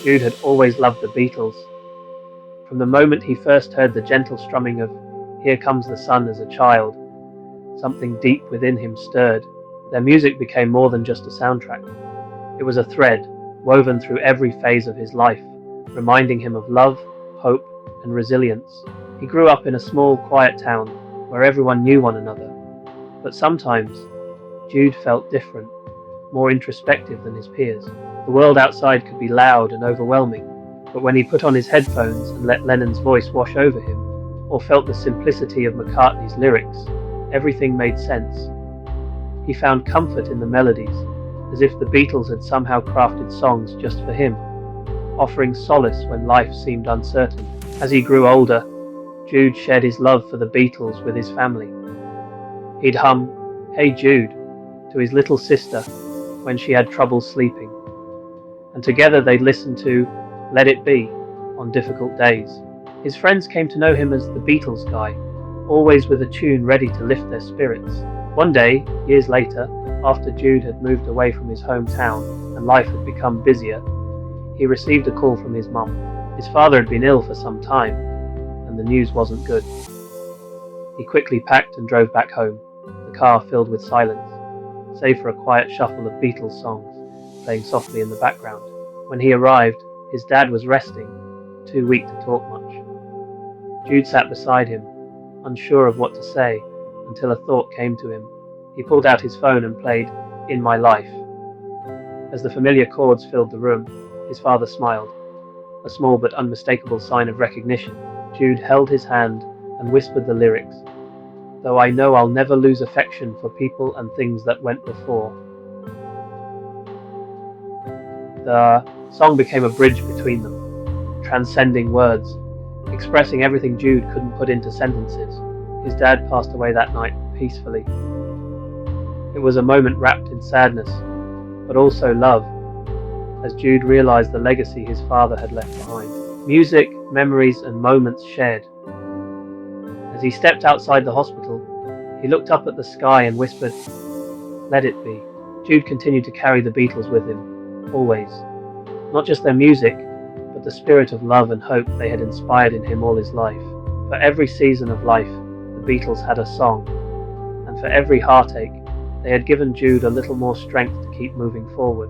Jude had always loved the Beatles. From the moment he first heard the gentle strumming of Here Comes the Sun as a child, something deep within him stirred. Their music became more than just a soundtrack. It was a thread woven through every phase of his life, reminding him of love, hope, and resilience. He grew up in a small, quiet town where everyone knew one another. But sometimes, Jude felt different, more introspective than his peers. The world outside could be loud and overwhelming, but when he put on his headphones and let Lennon's voice wash over him, or felt the simplicity of McCartney's lyrics, everything made sense. He found comfort in the melodies, as if the Beatles had somehow crafted songs just for him, offering solace when life seemed uncertain. As he grew older, Jude shared his love for the Beatles with his family. He'd hum Hey Jude to his little sister when she had trouble sleeping, and together they'd listen to Let It Be on difficult days. His friends came to know him as the Beatles guy, always with a tune ready to lift their spirits. One day, years later, after Jude had moved away from his hometown and life had become busier, he received a call from his mum. His father had been ill for some time, and the news wasn't good. He quickly packed and drove back home, the car filled with silence, save for a quiet shuffle of Beatles songs playing softly in the background. When he arrived, his dad was resting, too weak to talk much. Jude sat beside him, unsure of what to say, until a thought came to him. He pulled out his phone and played In My Life. As the familiar chords filled the room, his father smiled, a small but unmistakable sign of recognition. Jude held his hand and whispered the lyrics, Though I know I'll never lose affection for people and things that went before. The song became a bridge between them, transcending words, expressing everything Jude couldn't put into sentences. His dad passed away that night, peacefully. It was a moment wrapped in sadness, but also love, as Jude realized the legacy his father had left behind. Music, memories, and moments shared. As he stepped outside the hospital, he looked up at the sky and whispered, Let it be. Jude continued to carry the Beatles with him, always. Not just their music, but the spirit of love and hope they had inspired in him all his life. For every season of life, the Beatles had a song, and for every heartache, they had given Jude a little more strength to keep moving forward.